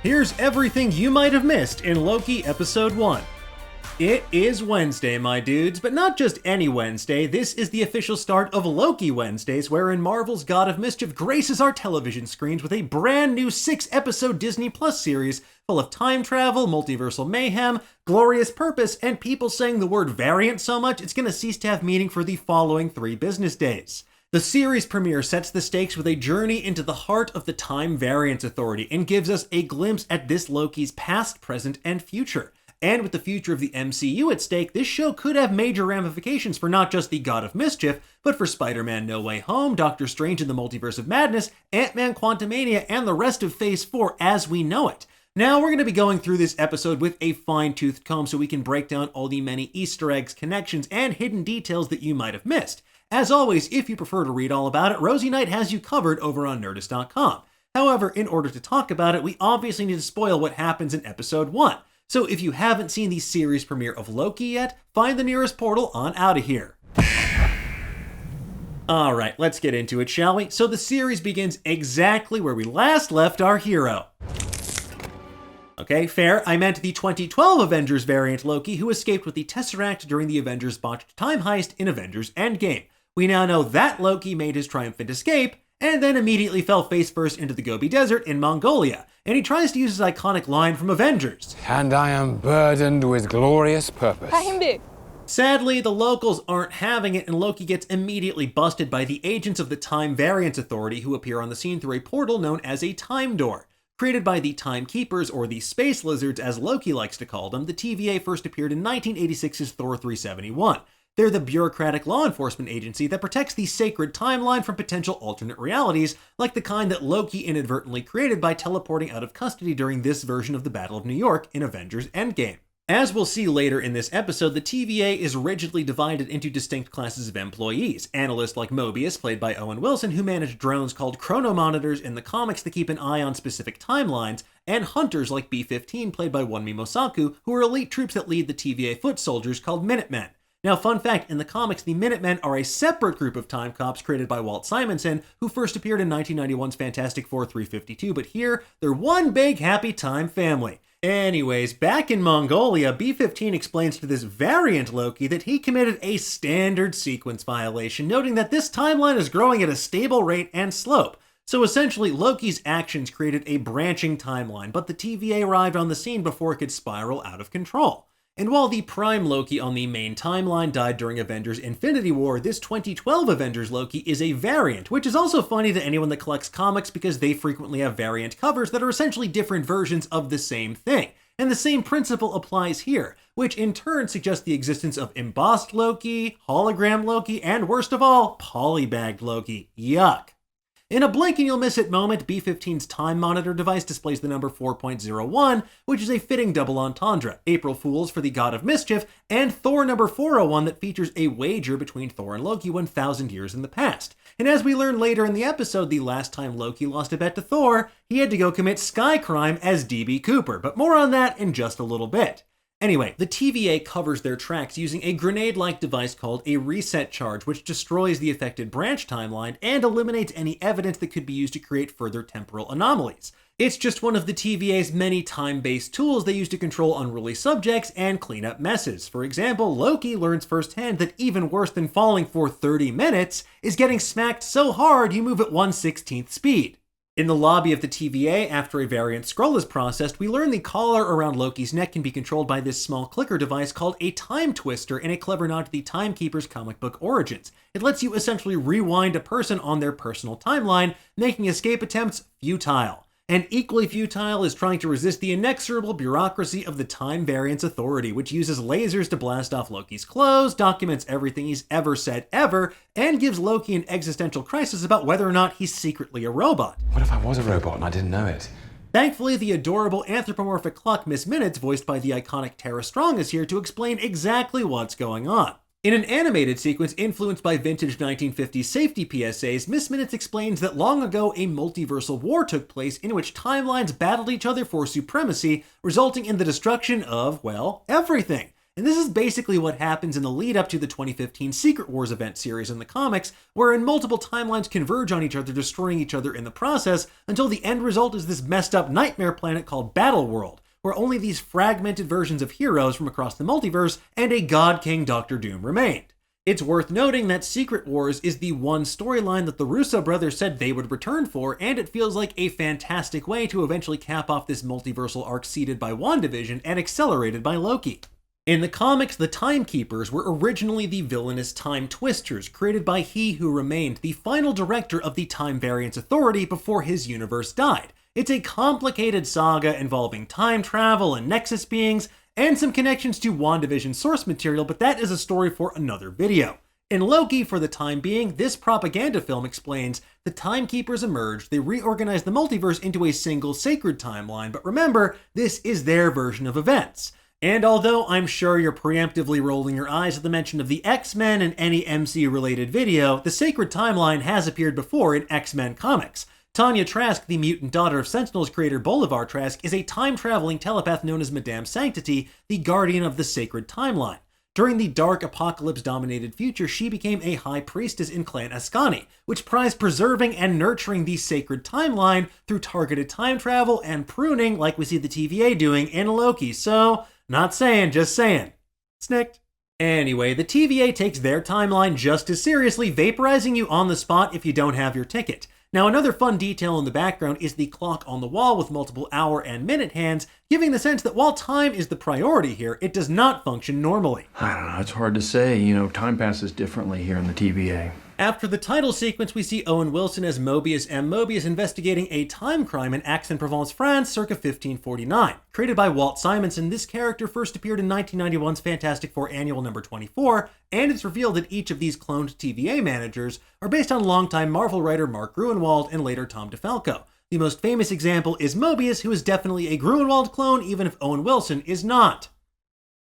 Here's everything you might have missed in Loki Episode 1. It is Wednesday, my dudes, but not just any Wednesday. This is the official start of Loki Wednesdays, wherein Marvel's God of Mischief graces our television screens with a brand new 6-episode Disney Plus series full of time travel, multiversal mayhem, glorious purpose, and people saying the word variant so much it's gonna cease to have meaning for the following 3 business days. The series premiere sets the stakes with a journey into the heart of the Time Variance Authority and gives us a glimpse at this Loki's past, present, and future. And with the future of the MCU at stake, this show could have major ramifications for not just the God of Mischief, but for Spider-Man No Way Home, Doctor Strange in the Multiverse of Madness, Ant-Man Quantumania, and the rest of Phase 4 as we know it. Now, we're going to be going through this episode with a fine-toothed comb so we can break down all the many Easter eggs, connections, and hidden details that you might have missed. As always, if you prefer to read all about it, Rosie Knight has you covered over on Nerdist.com. However, in order to talk about it, we obviously need to spoil what happens in Episode 1. So if you haven't seen the series premiere of Loki yet, find the nearest portal on out of here. Alright, let's get into it, shall we? So the series begins exactly where we last left our hero. Okay, fair. I meant the 2012 Avengers variant Loki who escaped with the Tesseract during the Avengers' botched time heist in Avengers Endgame. We now know that Loki made his triumphant escape, and then immediately fell face first into the Gobi Desert in Mongolia, and he tries to use his iconic line from Avengers. And I am burdened with glorious purpose. Sadly, the locals aren't having it, and Loki gets immediately busted by the agents of the Time Variance Authority who appear on the scene through a portal known as a time door. Created by the Timekeepers, or the Space Lizards as Loki likes to call them, the TVA first appeared in 1986's Thor 371. They're the bureaucratic law enforcement agency that protects the sacred timeline from potential alternate realities, like the kind that Loki inadvertently created by teleporting out of custody during this version of the Battle of New York in Avengers Endgame. As we'll see later in this episode, the TVA is rigidly divided into distinct classes of employees. Analysts like Mobius, played by Owen Wilson, who manage drones called chronomonitors in the comics to keep an eye on specific timelines, and hunters like B-15, played by Wunmi Mosaku, who are elite troops that lead the TVA foot soldiers called Minutemen. Now, fun fact, in the comics, the Minutemen are a separate group of time cops created by Walt Simonson, who first appeared in 1991's Fantastic Four 352, but here, they're one big happy time family. Anyways, back in Mongolia, B-15 explains to this variant Loki that he committed a standard sequence violation, noting that this timeline is growing at a stable rate and slope. So essentially, Loki's actions created a branching timeline, but the TVA arrived on the scene before it could spiral out of control. And while the prime Loki on the main timeline died during Avengers Infinity War, this 2012 Avengers Loki is a variant, which is also funny to anyone that collects comics because they frequently have variant covers that are essentially different versions of the same thing. And the same principle applies here, which in turn suggests the existence of embossed Loki, hologram Loki, and worst of all, polybagged Loki. Yuck. In a blink and you'll miss it moment, B-15's time monitor device displays the number 4.01, which is a fitting double entendre, April Fools for the God of Mischief, and Thor number 401 that features a wager between Thor and Loki 1,000 years in the past. And as we learn later in the episode, the last time Loki lost a bet to Thor, he had to go commit sky crime as D.B. Cooper, but more on that in just a little bit. Anyway, the TVA covers their tracks using a grenade-like device called a reset charge, which destroys the affected branch timeline and eliminates any evidence that could be used to create further temporal anomalies. It's just one of the TVA's many time-based tools they use to control unruly subjects and clean up messes. For example, Loki learns firsthand that even worse than falling for 30 minutes is getting smacked so hard you move at 1/16th speed. In the lobby of the TVA, after a variant scroll is processed, we learn the collar around Loki's neck can be controlled by this small clicker device called a time twister in a clever nod to the Timekeepers comic book origins. It lets you essentially rewind a person on their personal timeline, making escape attempts futile. And equally futile is trying to resist the inexorable bureaucracy of the Time Variance Authority, which uses lasers to blast off Loki's clothes, documents everything he's ever said ever, and gives Loki an existential crisis about whether or not he's secretly a robot. What if I was a robot and I didn't know it? Thankfully, the adorable anthropomorphic clock Miss Minutes, voiced by the iconic Tara Strong, is here to explain exactly what's going on. In an animated sequence influenced by vintage 1950s safety PSAs, Miss Minutes explains that long ago a multiversal war took place in which timelines battled each other for supremacy, resulting in the destruction of, well, everything. And this is basically what happens in the lead up to the 2015 Secret Wars event series in the comics, wherein multiple timelines converge on each other, destroying each other in the process, until the end result is this messed up nightmare planet called Battle World, where only these fragmented versions of heroes from across the multiverse and a God King Doctor Doom remained. It's worth noting that Secret Wars is the one storyline that the Russo brothers said they would return for, and it feels like a fantastic way to eventually cap off this multiversal arc seeded by WandaVision and accelerated by Loki. In the comics, the Timekeepers were originally the villainous Time Twisters, created by He Who Remained, the final director of the Time Variance Authority before his universe died. It's a complicated saga involving time travel and Nexus beings, and some connections to WandaVision source material, but that is a story for another video. In Loki, for the time being, this propaganda film explains the Timekeepers emerged, they reorganized the multiverse into a single sacred timeline, but remember, this is their version of events. And although I'm sure you're preemptively rolling your eyes at the mention of the X-Men in any MCU-related video, the sacred timeline has appeared before in X-Men comics. Tanya Trask, the mutant daughter of Sentinels creator Bolivar Trask, is a time-traveling telepath known as Madame Sanctity, the guardian of the sacred timeline. During the dark apocalypse-dominated future, she became a high priestess in Clan Ascani, which prized preserving and nurturing the sacred timeline through targeted time travel and pruning like we see the TVA doing in Loki. So, not saying, just saying. Snicked. Anyway, the TVA takes their timeline just as seriously, vaporizing you on the spot if you don't have your ticket. Now, another fun detail in the background is the clock on the wall with multiple hour and minute hands, giving the sense that while time is the priority here, it does not function normally. I don't know, it's hard to say. Time passes differently here in the TVA. After the title sequence, we see Owen Wilson as Mobius M. Mobius investigating a time crime in Aix-en-Provence, France, circa 1549. Created by Walt Simonson, this character first appeared in 1991's Fantastic Four Annual number 24, and it's revealed that each of these cloned TVA managers are based on longtime Marvel writer Mark Gruenwald and later Tom DeFalco. The most famous example is Mobius, who is definitely a Gruenwald clone, even if Owen Wilson is not.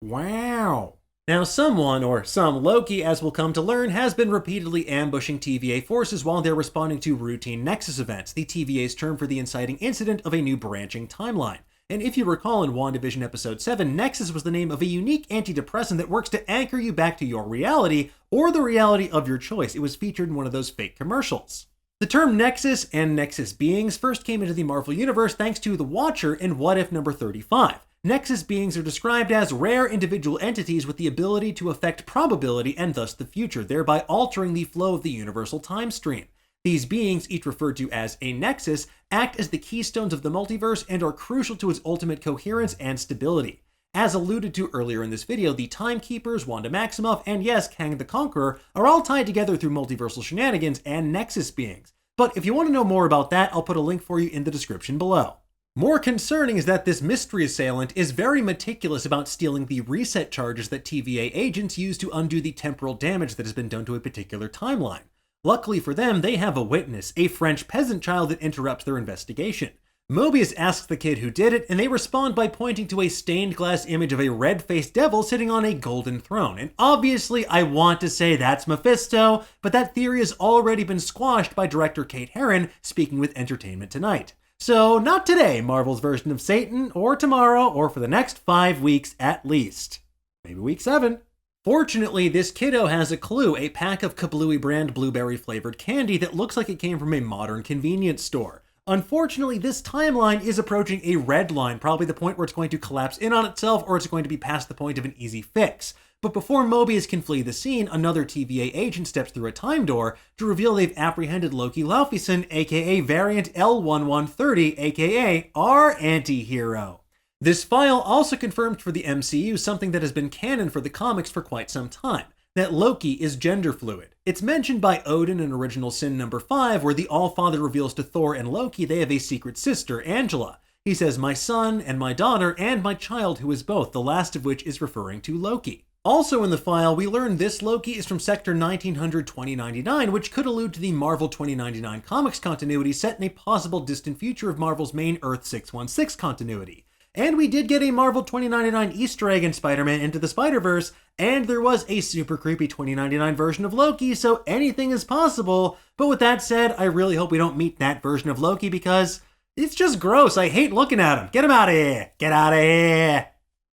Wow. Now someone, or some Loki as we'll come to learn, has been repeatedly ambushing TVA forces while they're responding to routine Nexus events, the TVA's term for the inciting incident of a new branching timeline. And if you recall in WandaVision Episode 7, Nexus was the name of a unique antidepressant that works to anchor you back to your reality, or the reality of your choice. It was featured in one of those fake commercials. The term Nexus and Nexus beings first came into the Marvel Universe thanks to The Watcher in What If number 35. Nexus beings are described as rare individual entities with the ability to affect probability and thus the future, thereby altering the flow of the universal time stream. These beings, each referred to as a nexus, act as the keystones of the multiverse and are crucial to its ultimate coherence and stability. As alluded to earlier in this video, the Timekeepers, Wanda Maximoff, and yes, Kang the Conqueror are all tied together through multiversal shenanigans and Nexus beings. But if you want to know more about that, I'll put a link for you in the description below. More concerning is that this mystery assailant is very meticulous about stealing the reset charges that TVA agents use to undo the temporal damage that has been done to a particular timeline. Luckily for them, they have a witness, a French peasant child that interrupts their investigation. Mobius asks the kid who did it, and they respond by pointing to a stained glass image of a red-faced devil sitting on a golden throne. And obviously, I want to say that's Mephisto, but that theory has already been squashed by director Kate Herron speaking with Entertainment Tonight. So, not today, Marvel's version of Satan, or tomorrow, or for the next 5 weeks at least. Maybe week 7. Fortunately, this kiddo has a clue, a pack of Kablooey brand blueberry-flavored candy that looks like it came from a modern convenience store. Unfortunately, this timeline is approaching a red line, probably the point where it's going to collapse in on itself, or it's going to be past the point of an easy fix. But before Mobius can flee the scene, another TVA agent steps through a time door to reveal they've apprehended Loki Laufeyson, aka Variant L1130, aka our anti-hero. This file also confirmed for the MCU something that has been canon for the comics for quite some time, that Loki is gender fluid. It's mentioned by Odin in Original Sin number 5, where the All-Father reveals to Thor and Loki they have a secret sister, Angela. He says, "My son and my daughter and my child who is both," the last of which is referring to Loki. Also in the file, we learn this Loki is from Sector 1900-2099, which could allude to the Marvel 2099 comics continuity set in a possible distant future of Marvel's main Earth 616 continuity. And we did get a Marvel 2099 Easter egg in Spider-Man Into the Spider-Verse, and there was a super creepy 2099 version of Loki, so anything is possible. But with that said, I really hope we don't meet that version of Loki because it's just gross. I hate looking at him. Get him out of here. Get out of here.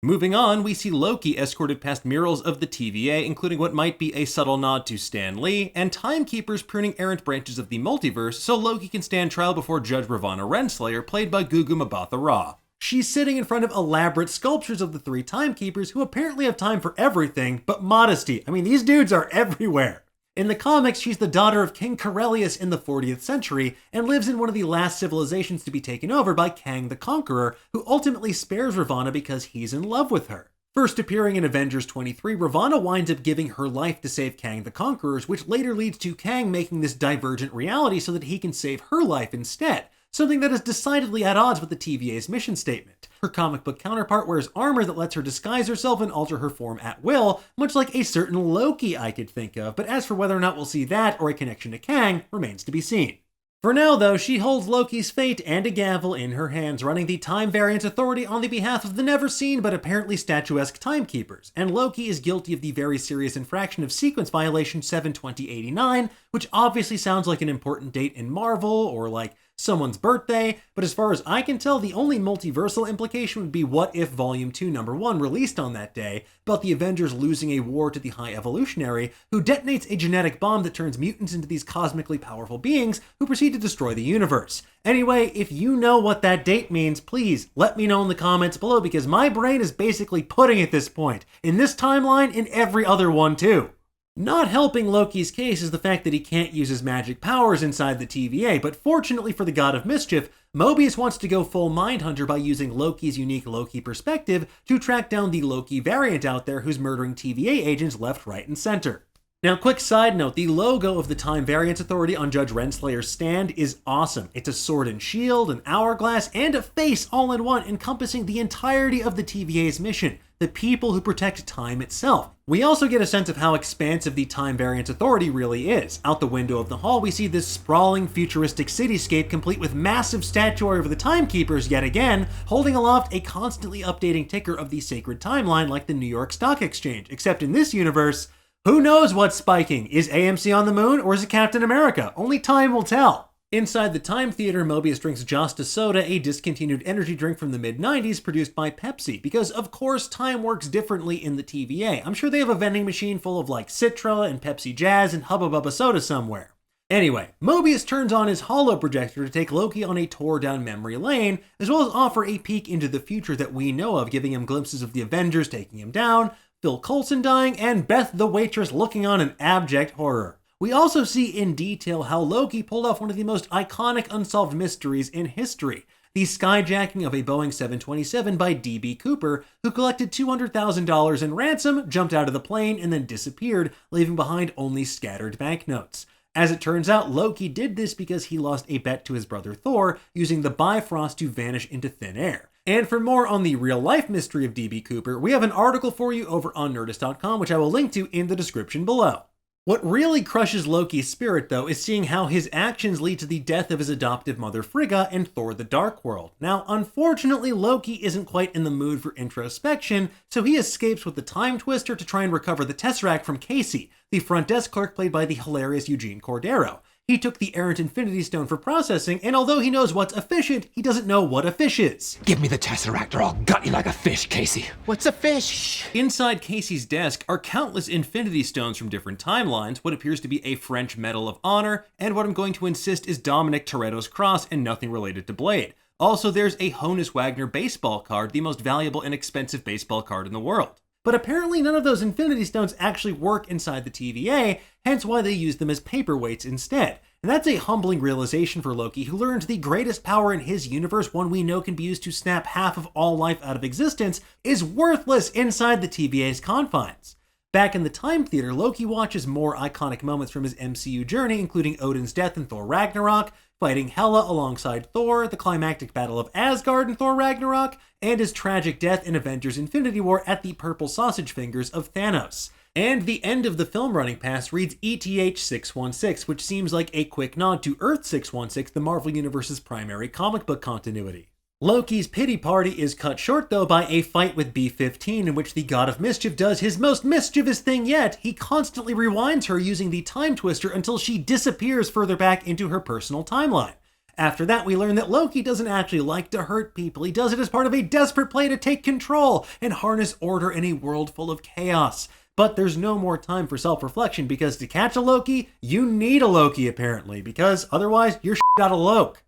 Moving on, we see Loki escorted past murals of the TVA, including what might be a subtle nod to Stan Lee, and timekeepers pruning errant branches of the multiverse so Loki can stand trial before Judge Ravonna Renslayer, played by Gugu Mbatha Raw. She's sitting in front of elaborate sculptures of the three timekeepers who apparently have time for everything but modesty. I mean, these dudes are everywhere. In the comics, she's the daughter of King Corellius in the 40th century and lives in one of the last civilizations to be taken over by Kang the Conqueror, who ultimately spares Ravonna because he's in love with her. First appearing in Avengers 23, Ravonna winds up giving her life to save Kang the Conqueror's, which later leads to Kang making this divergent reality so that he can save her life instead, something that is decidedly at odds with the TVA's mission statement. Her comic book counterpart wears armor that lets her disguise herself and alter her form at will, much like a certain Loki I could think of, but as for whether or not we'll see that or a connection to Kang remains to be seen. For now, though, she holds Loki's fate and a gavel in her hands, running the Time Variance Authority on the behalf of the never-seen but apparently statuesque timekeepers, and Loki is guilty of the very serious infraction of sequence violation 7/2089, which obviously sounds like an important date in Marvel, or like someone's birthday, but as far as I can tell, the only multiversal implication would be What If Volume 2 Number 1 released on that day, about the Avengers losing a war to the High Evolutionary, who detonates a genetic bomb that turns mutants into these cosmically powerful beings who proceed to destroy the universe. Anyway, if you know what that date means, please let me know in the comments below, because my brain is basically pudding at this point, in this timeline, in every other one too. Not helping Loki's case is the fact that he can't use his magic powers inside the TVA, but fortunately for the God of Mischief, Mobius wants to go full Mindhunter by using Loki's unique Loki perspective to track down the Loki variant out there who's murdering TVA agents left, right, and center. Now, quick side note, the logo of the Time Variance Authority on Judge Renslayer's stand is awesome. It's a sword and shield, an hourglass, and a face all in one, encompassing the entirety of the TVA's mission, the people who protect time itself. We also get a sense of how expansive the Time Variance Authority really is. Out the window of the hall, we see this sprawling, futuristic cityscape complete with massive statuary of the Timekeepers yet again, holding aloft a constantly updating ticker of the sacred timeline like the New York Stock Exchange, except in this universe, who knows what's spiking? Is AMC on the moon, or is it Captain America? Only time will tell. Inside the Time Theater, Mobius drinks Josta Soda, a discontinued energy drink from the mid-90s produced by Pepsi, because of course time works differently in the TVA. I'm sure they have a vending machine full of like Citra and Pepsi Jazz and Hubba Bubba Soda somewhere. Anyway, Mobius turns on his holo projector to take Loki on a tour down memory lane, as well as offer a peek into the future that we know of, giving him glimpses of the Avengers taking him down, Phil Coulson dying, and Beth the waitress looking on in abject horror. We also see in detail how Loki pulled off one of the most iconic unsolved mysteries in history, the skyjacking of a Boeing 727 by D.B. Cooper, who collected $200,000 in ransom, jumped out of the plane, and then disappeared, leaving behind only scattered banknotes. As it turns out, Loki did this because he lost a bet to his brother Thor, using the Bifrost to vanish into thin air. And for more on the real-life mystery of D.B. Cooper, we have an article for you over on Nerdist.com, which I will link to in the description below. What really crushes Loki's spirit, though, is seeing how his actions lead to the death of his adoptive mother Frigga in Thor the Dark World. Now, unfortunately, Loki isn't quite in the mood for introspection, so he escapes with the Time Twister to try and recover the Tesseract from Casey, the front desk clerk played by the hilarious Eugene Cordero. He took the errant Infinity Stone for processing, and although he knows what's efficient, he doesn't know what a fish is. Give me the Tesseract or I'll gut you like a fish, Casey. What's a fish? Inside Casey's desk are countless Infinity Stones from different timelines, what appears to be a French Medal of Honor, and what I'm going to insist is Dominic Toretto's cross and nothing related to Blade. Also, there's a Honus Wagner baseball card, the most valuable and expensive baseball card in the world. But apparently none of those Infinity Stones actually work inside the TVA, hence why they use them as paperweights instead. And that's a humbling realization for Loki, who learns the greatest power in his universe, one we know can be used to snap half of all life out of existence, is worthless inside the TVA's confines. Back in the Time Theater, Loki watches more iconic moments from his MCU journey, including Odin's death in Thor Ragnarok, fighting Hela alongside Thor, the climactic battle of Asgard in Thor Ragnarok, and his tragic death in Avengers Infinity War at the purple sausage fingers of Thanos. And the end of the film running pass reads ETH 616, which seems like a quick nod to Earth 616, the Marvel Universe's primary comic book continuity. Loki's pity party is cut short, though, by a fight with B-15 in which the God of Mischief does his most mischievous thing yet. He constantly rewinds her using the Time Twister until she disappears further back into her personal timeline. After that, we learn that Loki doesn't actually like to hurt people. He does it as part of a desperate play to take control and harness order in a world full of chaos. But there's no more time for self-reflection, because to catch a Loki, you need a Loki apparently, because otherwise you're out of Loki.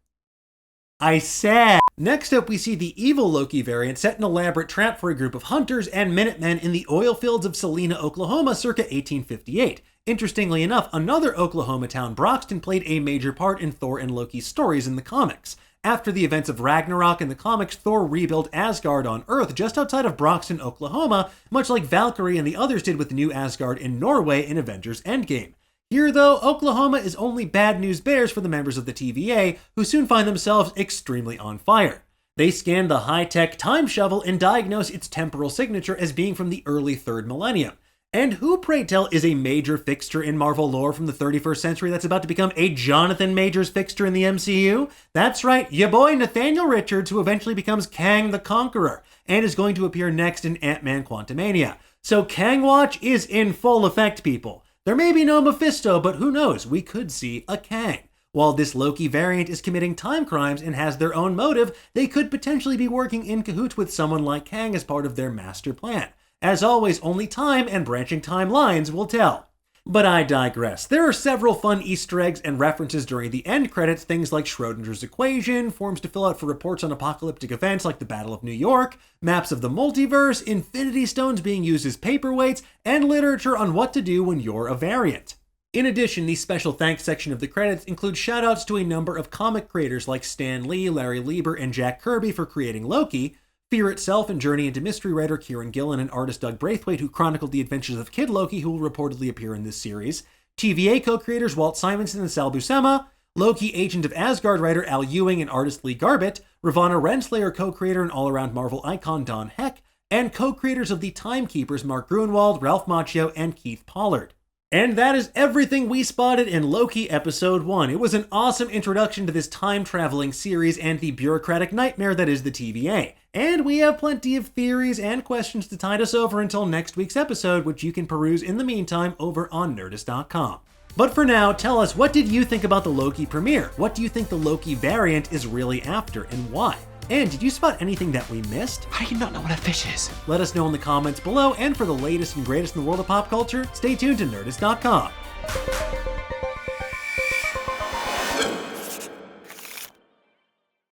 I said. Next up, we see the evil Loki variant set an elaborate trap for a group of hunters and Minutemen in the oil fields of Salina, Oklahoma, circa 1858. Interestingly enough, another Oklahoma town, Broxton, played a major part in Thor and Loki's stories in the comics. After the events of Ragnarok in the comics, Thor rebuilt Asgard on Earth just outside of Broxton, Oklahoma, much like Valkyrie and the others did with the new Asgard in Norway in Avengers Endgame. Here, though, Oklahoma is only bad news bears for the members of the TVA, who soon find themselves extremely on fire. They scan the high-tech time shovel and diagnose its temporal signature as being from the early 3rd millennium. And who, pray tell, is a major fixture in Marvel lore from the 31st century that's about to become a Jonathan Majors fixture in the MCU? That's right, ya boy Nathaniel Richards, who eventually becomes Kang the Conqueror, and is going to appear next in Ant-Man Quantumania. So Kang Watch is in full effect, people. There may be no Mephisto, but who knows, we could see a Kang. While this Loki variant is committing time crimes and has their own motive, they could potentially be working in cahoots with someone like Kang as part of their master plan. As always, only time and branching timelines will tell. But I digress. There are several fun Easter eggs and references during the end credits, things like Schrodinger's equation, forms to fill out for reports on apocalyptic events like the Battle of New York, maps of the multiverse, infinity stones being used as paperweights, and literature on what to do when you're a variant. In addition, the special thanks section of the credits includes shoutouts to a number of comic creators like Stan Lee, Larry Lieber, and Jack Kirby for creating Loki, Fear itself and Journey into Mystery writer Kieran Gillen and artist Doug Braithwaite, who chronicled the adventures of Kid Loki, who will reportedly appear in this series, TVA co-creators Walt Simonson and Sal Buscema, Loki Agent of Asgard writer Al Ewing and artist Lee Garbett, Ravonna Renslayer co-creator and all-around Marvel icon Don Heck, and co-creators of the Time Keepers Mark Gruenwald, Ralph Macchio, and Keith Pollard. And that is everything we spotted in Loki Episode 1. It was an awesome introduction to this time-traveling series and the bureaucratic nightmare that is the TVA. And we have plenty of theories and questions to tide us over until next week's episode, which you can peruse in the meantime over on Nerdist.com. But for now, tell us, what did you think about the Loki premiere? What do you think the Loki variant is really after, and why? And did you spot anything that we missed? How do you not know what a fish is? Let us know in the comments below, and for the latest and greatest in the world of pop culture, stay tuned to Nerdist.com.